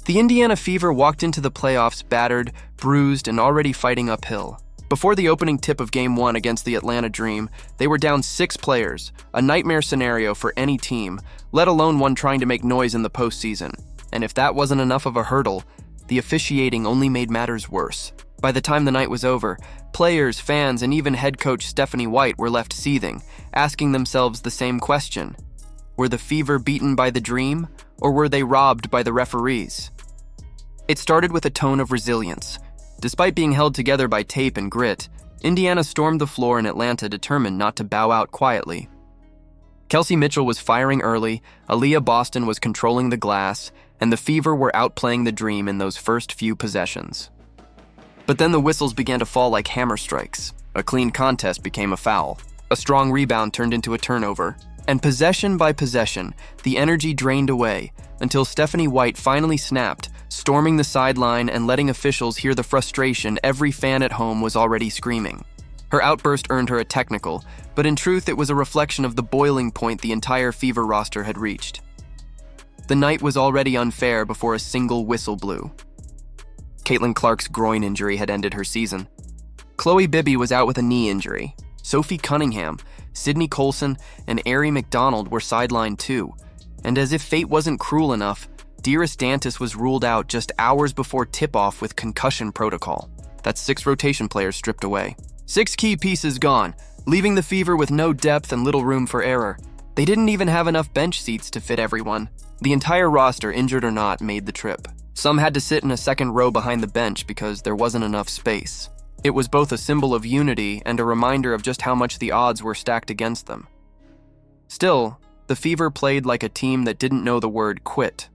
The Indiana Fever walked into the playoffs battered, bruised, and already fighting uphill. Before the opening tip of Game 1 against the Atlanta Dream, they were down 6 players, a nightmare scenario for any team, let alone one trying to make noise in the postseason. And if that wasn't enough of a hurdle, the officiating only made matters worse. By the time the night was over, players, fans, and even head coach Stephanie White were left seething, asking themselves the same question. Were the Fever beaten by the Dream, or were they robbed by the referees? It started with a tone of resilience. Despite being held together by tape and grit, Indiana stormed the floor in Atlanta determined not to bow out quietly. Kelsey Mitchell was firing early, Aaliyah Boston was controlling the glass, and the Fever were outplaying the Dream in those first few possessions. But then the whistles began to fall like hammer strikes. A clean contest became a foul. A strong rebound turned into a turnover. And possession by possession, the energy drained away until Stephanie White finally snapped, storming the sideline and letting officials hear the frustration every fan at home was already screaming. Her outburst earned her a technical, but in truth it was a reflection of the boiling point the entire Fever roster had reached. The night was already unfair before a single whistle blew. Caitlin Clark's groin injury had ended her season. Chloe Bibby was out with a knee injury. Sophie Cunningham, Sydney Colson, and Arie McDonald were sidelined too. And as if fate wasn't cruel enough, Dearest Dantas was ruled out just hours before tip-off with concussion protocol. That's 6 rotation players stripped away. 6 key pieces gone, leaving the Fever with no depth and little room for error. They didn't even have enough bench seats to fit everyone. The entire roster, injured or not, made the trip. Some had to sit in a second row behind the bench because there wasn't enough space. It was both a symbol of unity and a reminder of just how much the odds were stacked against them. Still, the Fever played like a team that didn't know the word quit.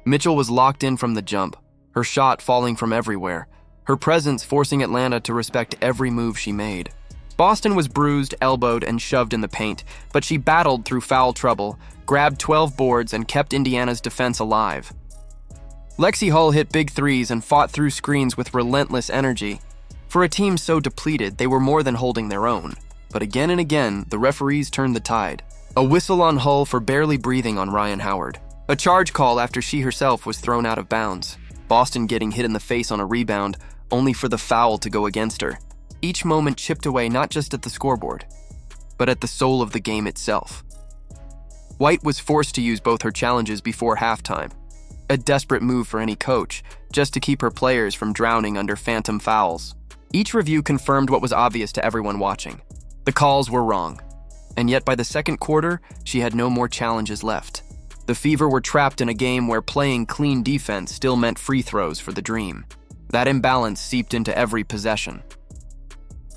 Mitchell was locked in from the jump, her shot falling from everywhere, her presence forcing Atlanta to respect every move she made. Boston was bruised, elbowed, and shoved in the paint, but she battled through foul trouble, grabbed 12 boards, and kept Indiana's defense alive. Lexi Hull hit big threes and fought through screens with relentless energy. For a team so depleted, they were more than holding their own. But again and again, the referees turned the tide. A whistle on Hull for barely breathing on Ryan Howard. A charge call after she herself was thrown out of bounds. Boston getting hit in the face on a rebound, only for the foul to go against her. Each moment chipped away not just at the scoreboard, but at the soul of the game itself. White was forced to use both her challenges before halftime. A desperate move for any coach, just to keep her players from drowning under phantom fouls. Each review confirmed what was obvious to everyone watching. The calls were wrong. And yet by the second quarter, she had no more challenges left. The Fever were trapped in a game where playing clean defense still meant free throws for the Dream. That imbalance seeped into every possession.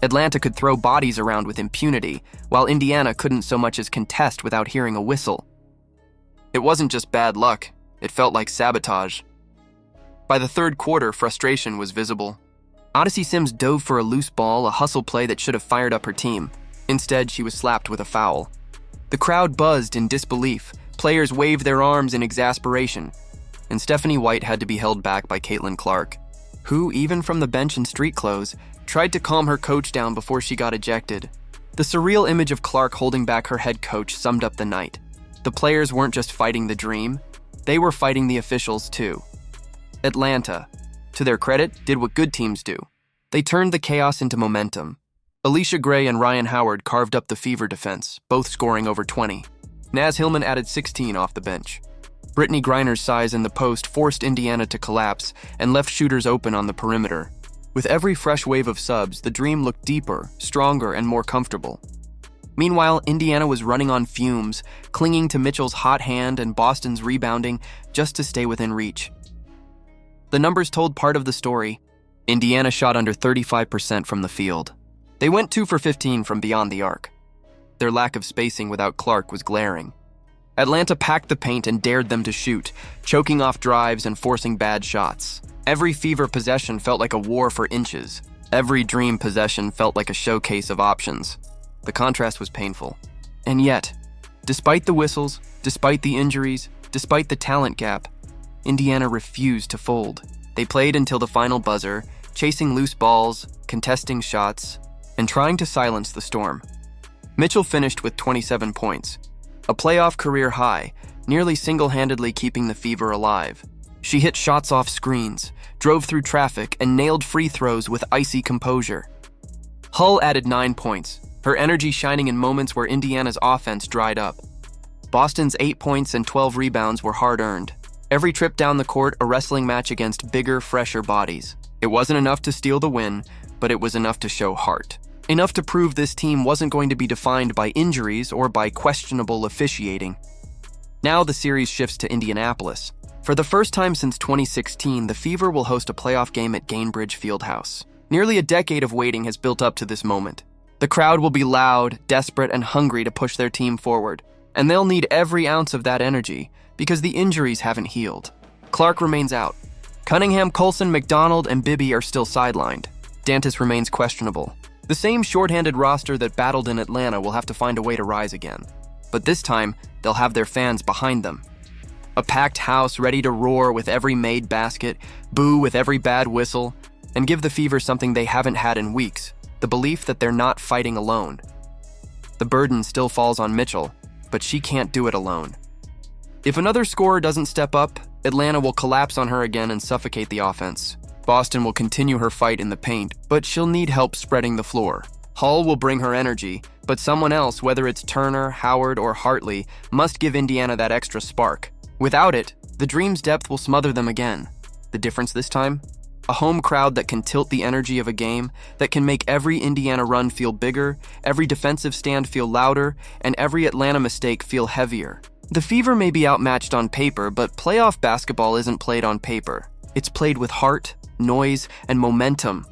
Atlanta could throw bodies around with impunity, while Indiana couldn't so much as contest without hearing a whistle. It wasn't just bad luck, it felt like sabotage. By the third quarter, frustration was visible. Odyssey Sims dove for a loose ball, a hustle play that should have fired up her team. Instead, she was slapped with a foul. The crowd buzzed in disbelief, players waved their arms in exasperation, and Stephanie White had to be held back by Caitlin Clark, who, even from the bench in street clothes, tried to calm her coach down before she got ejected. The surreal image of Clark holding back her head coach summed up the night. The players weren't just fighting the Dream, they were fighting the officials too. Atlanta, to their credit, did what good teams do. They turned the chaos into momentum. Alicia Gray and Ryan Howard carved up the Fever defense, both scoring over 20. Naz Hillman added 16 off the bench. Brittany Griner's size in the post forced Indiana to collapse and left shooters open on the perimeter. With every fresh wave of subs, the Dream looked deeper, stronger, and more comfortable. Meanwhile, Indiana was running on fumes, clinging to Mitchell's hot hand and Boston's rebounding just to stay within reach. The numbers told part of the story. Indiana shot under 35% from the field. They went 2 for 15 from beyond the arc. Their lack of spacing without Clark was glaring. Atlanta packed the paint and dared them to shoot, choking off drives and forcing bad shots. Every Fever possession felt like a war for inches. Every Dream possession felt like a showcase of options. The contrast was painful. And yet, despite the whistles, despite the injuries, despite the talent gap, Indiana refused to fold. They played until the final buzzer, chasing loose balls, contesting shots, and trying to silence the storm. Mitchell finished with 27 points, a playoff career high, nearly single-handedly keeping the Fever alive. She hit shots off screens, drove through traffic, and nailed free throws with icy composure. Hull added 9 points, her energy shining in moments where Indiana's offense dried up. Boston's 8 points and 12 rebounds were hard-earned. Every trip down the court, a wrestling match against bigger, fresher bodies. It wasn't enough to steal the win, but it was enough to show heart. Enough to prove this team wasn't going to be defined by injuries or by questionable officiating. Now the series shifts to Indianapolis. For the first time since 2016, the Fever will host a playoff game at Gainbridge Fieldhouse. Nearly a decade of waiting has built up to this moment. The crowd will be loud, desperate, and hungry to push their team forward. And they'll need every ounce of that energy because the injuries haven't healed. Clark remains out. Cunningham, Coulson, McDonald, and Bibby are still sidelined. Dantas remains questionable. The same shorthanded roster that battled in Atlanta will have to find a way to rise again. But this time, they'll have their fans behind them. A packed house ready to roar with every made basket, boo with every bad whistle, and give the Fever something they haven't had in weeks, the belief that they're not fighting alone. The burden still falls on Mitchell, but she can't do it alone. If another scorer doesn't step up, Atlanta will collapse on her again and suffocate the offense. Boston will continue her fight in the paint, but she'll need help spreading the floor. Hull will bring her energy, but someone else, whether it's Turner, Howard, or Hartley, must give Indiana that extra spark. Without it, the Dream's depth will smother them again. The difference this time? A home crowd that can tilt the energy of a game, that can make every Indiana run feel bigger, every defensive stand feel louder, and every Atlanta mistake feel heavier. The Fever may be outmatched on paper, but playoff basketball isn't played on paper. It's played with heart, noise, and momentum.